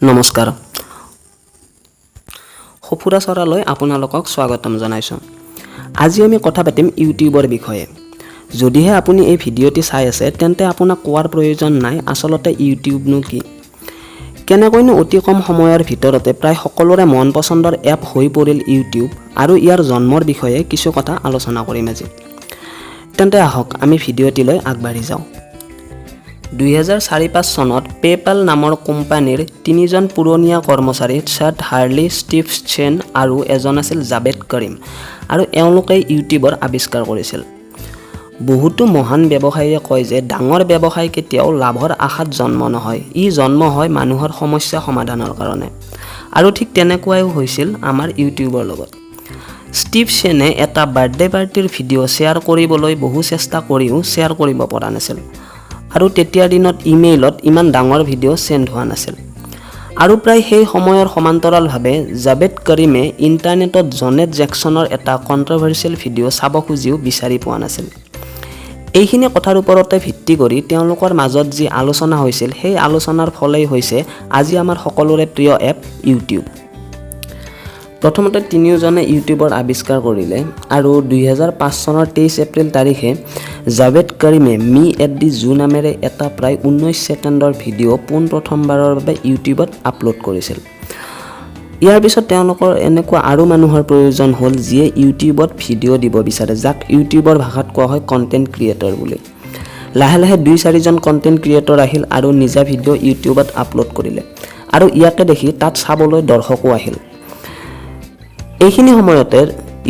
নমস্কাৰ সফুৰা চৰালৈ আপোনালোকক স্বাগতম জনাইছোঁ। আজি আমি কথা পাতিম ইউটিউবৰ বিষয়ে। যদিহে আপুনি এই ভিডিঅ'টি চাই আছে তেন্তে আপোনাক কোৱাৰ প্ৰয়োজন নাই আচলতে ইউটিউবনো কি। কেনেকৈনো অতি কম সময়ৰ ভিতৰতে প্ৰায় সকলোৰে মন পচন্দৰ এপ হৈ পৰিল ইউটিউব আৰু ইয়াৰ জন্মৰ বিষয়ে কিছু কথা আলোচনা কৰিম আজি। তেন্তে আহক আমি ভিডিঅ'টিলৈ আগবাঢ়ি যাওঁ। 2004-05 চনত পে'পল নামৰ কোম্পানীৰ তিনিজন পুৰণীয়া কৰ্মচাৰী চাড হাৰ্লি, ষ্টিভ চেন আৰু এজন আছিল জাভেদ কৰিম আৰু এওঁলোকে ইউটিউবৰ আৱিষ্কাৰ কৰিছিল। বহুতো মহান ব্যৱসায়ীয়ে কয় যে ডাঙৰ ব্যৱসায় কেতিয়াও লাভৰ আশাত জন্ম নহয়, ই জন্ম হয় মানুহৰ সমস্যা সমাধানৰ কাৰণে। আৰু ঠিক তেনেকুৱাই হৈছিল আমাৰ ইউটিউবৰ লগত। ষ্টিভ চেনে এটা বাৰ্থডে পাৰ্টিৰ ভিডিঅ' শ্বেয়াৰ কৰিবলৈ বহু চেষ্টা কৰিও শ্বেয়াৰ কৰিব পৰা নাছিল। আৰু তেতিয়াৰ দিনত ইমেইলত ইমান ডাঙৰ ভিডিঅ' চেণ্ড হোৱা নাছিল। আৰু প্ৰায় সেই সময়ৰ সমান্তৰালভাৱে জাভেদ কৰিমে ইণ্টাৰনেটত জনেট জেকচনৰ এটা কণ্ট্ৰভাৰ্চিয়েল ভিডিঅ' চাব খুজিও বিচাৰি পোৱা নাছিল। এইখিনি কথাৰ ওপৰতে ভিত্তি কৰি তেওঁলোকৰ মাজত যি আলোচনা হৈছিল সেই আলোচনাৰ ফলেই হৈছে আজি আমাৰ সকলোৰে প্ৰিয় এপ ইউটিউব। প্ৰথমতে তিনিওজনে ইউটিউবৰ আৱিষ্কাৰ কৰিলে আৰু 2005 চনৰ 23 এপ্ৰিল তাৰিখে জাভেদ কৰিমে মি এট দি জু নামেৰে এটা প্ৰায় 19 ছেকেণ্ডৰ ভিডিঅ' পোনপ্ৰথমবাৰৰ বাবে ইউটিউবত আপলোড কৰিছিল। ইয়াৰ পিছত তেওঁলোকৰ এনেকুৱা আৰু মানুহৰ প্ৰয়োজন হ'ল যিয়ে ইউটিউবত ভিডিঅ' দিব বিচাৰে, যাক ইউটিউবৰ ভাষাত কোৱা হয় কণ্টেণ্ট ক্ৰিয়েটৰ বুলি। লাহে লাহে 2-4জন কণ্টেণ্ট ক্ৰিয়েটৰ আহিল আৰু নিজা ভিডিঅ' ইউটিউবত আপলোড কৰিলে আৰু ইয়াকে দেখি তাত চাবলৈ দৰ্শকো আহিল। এইখিনি সময়তে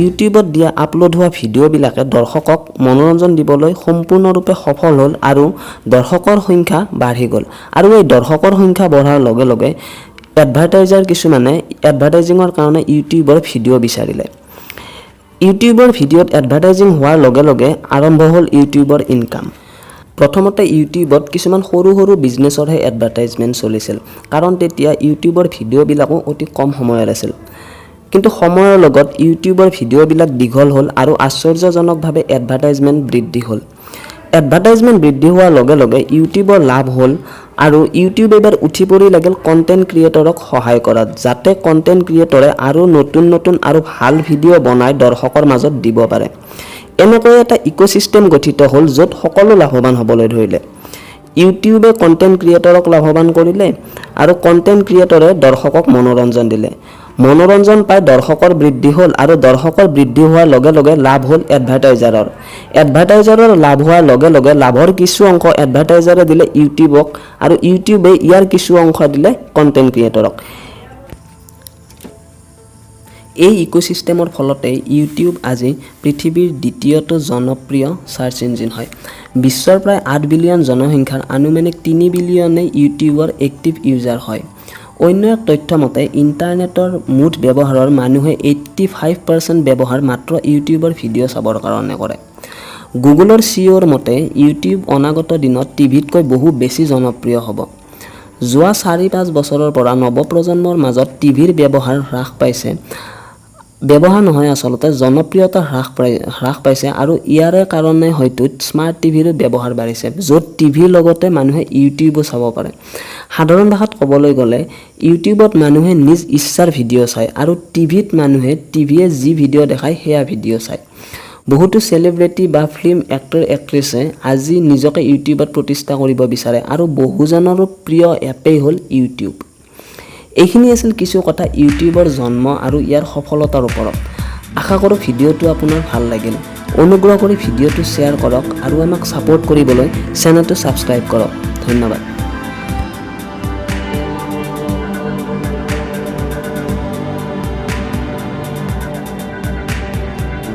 ইউটিউবত দিয়া আপলোড হোৱা ভিডিঅ'বিলাকে দৰ্শকক মনোৰঞ্জন দিবলৈ সম্পূৰ্ণৰূপে সফল হ'ল আৰু দৰ্শকৰ সংখ্যা বাঢ়ি গ'ল। আৰু এই দৰ্শকৰ সংখ্যা বঢ়াৰ লগে লগে এডভাৰটাইজাৰ কিছুমানে এডভাৰটাইজিঙৰ কাৰণে ইউটিউবৰ ভিডিঅ' বিচাৰিলে। ইউটিউবৰ ভিডিঅ'ত এডভাৰটাইজিং হোৱাৰ লগে লগে আৰম্ভ হ'ল ইউটিউবৰ ইনকাম। প্ৰথমতে ইউটিউবত কিছুমান সৰু সৰু বিজনেছৰহে এডভাৰটাইজমেণ্ট চলিছিল, কাৰণ তেতিয়া ইউটিউবৰ ভিডিঅ'বিলাকো অতি কম সময়ৰ আছিল। কিন্তু সময়ৰ লগত ইউটিউবৰ ভিডিঅ'বিলাক দীঘল হ'ল আৰু আশ্চৰ্যজনকভাৱে এডভাৰটাইজমেণ্ট বৃদ্ধি হ'ল। এডভাৰটাইজমেণ্ট বৃদ্ধি হোৱাৰ লগে লগে ইউটিউবৰ লাভ হ'ল আৰু ইউটিউব এবাৰ উঠি পৰি লাগিল কণ্টেণ্ট ক্ৰিয়েটৰক সহায় কৰাত, যাতে কণ্টেণ্ট ক্ৰিয়েটৰে আৰু নতুন নতুন আৰু ভাল ভিডিঅ' বনাই দৰ্শকৰ মাজত দিব পাৰে। এনেকৈ এটা ইক'চিষ্টেম গঠিত হ'ল য'ত সকলো লাভৱান হ'বলৈ ধৰিলে। ইউটিউবে কণ্টেণ্ট ক্ৰিয়েটৰক লাভৱান কৰিলে আৰু কণ্টেণ্ট ক্ৰিয়েটৰে দৰ্শকক মনোৰঞ্জন দিলে। মনোৰঞ্জন পাই দৰ্শকৰ বৃদ্ধি হ'ল আৰু দৰ্শকৰ বৃদ্ধি হোৱাৰ লগে লগে লাভ হ'ল এডভাৰটাইজাৰৰ। এডভাৰটাইজাৰৰ লাভ হোৱাৰ লগে লগে লাভৰ কিছু অংশ এডভাৰটাইজাৰে দিলে ইউটিউবক আৰু ইউটিউবে ইয়াৰ কিছু অংশ দিলে কণ্টেণ্ট ক্ৰিয়েটৰক। এই ইক'চিষ্টেমৰ ফলতে ইউটিউব আজি পৃথিৱীৰ দ্বিতীয়টো জনপ্ৰিয় চাৰ্চ ইঞ্জিন হয়। বিশ্বৰ প্ৰায় 8 বিলিয়ন জনসংখ্যাৰ আনুমানিক 3 বিলিয়নে ইউটিউবৰ এক্টিভ ইউজাৰ হয়। অন্য এক তথ্য মতে ইণ্টাৰনেটৰ মুঠ ব্যৱহাৰৰ মানুহে 85% ব্যৱহাৰ মাত্ৰ ইউটিউবৰ ভিডিঅ' চাবৰ কাৰণে কৰে। গুগলৰ চিঅ'ৰ মতে ইউটিউব অনাগত দিনত টিভিতকৈ বহু বেছি জনপ্ৰিয় হ'ব। যোৱা 4-5 বছৰৰ পৰা নৱপ্ৰজন্মৰ মাজত টিভিৰ ব্যৱহাৰ আচলতে জনপ্ৰিয়তা হ্ৰাস পাইছে আৰু ইয়াৰে কাৰণে হয়তো স্মাৰ্ট টিভিৰো ব্যৱহাৰ বাঢ়িছে, য'ত টিভিৰ লগতে মানুহে ইউটিউবো চাব পাৰে। সাধাৰণ ভাষাত ক'বলৈ গ'লে ইউটিউবত মানুহে নিজ ইচ্ছাৰ ভিডিঅ' চায় আৰু টিভিয়ে যি ভিডিঅ' দেখায় সেয়া ভিডিঅ' চায়। বহুতো চেলিব্ৰিটি বা ফিল্ম এক্টৰ এক্ট্ৰেছে আজি নিজকে ইউটিউবত প্ৰতিষ্ঠা কৰিব বিচাৰে আৰু বহুজনৰো প্ৰিয় এপেই হ'ল ইউটিউব। এইখিনি আছিল কিছু কথা ইউটিউবৰ জন্ম আৰু ইয়াৰ সফলতাৰ ওপৰত। আশা কৰোঁ ভিডিঅ'টো আপোনাৰ ভাল লাগিল। অনুগ্ৰহ কৰি ভিডিঅ'টো শ্বেয়াৰ কৰক আৰু আমাক ছাপোৰ্ট কৰিবলৈ চেনেলটো ছাবস্ক্ৰাইব কৰক। ধন্যবাদ।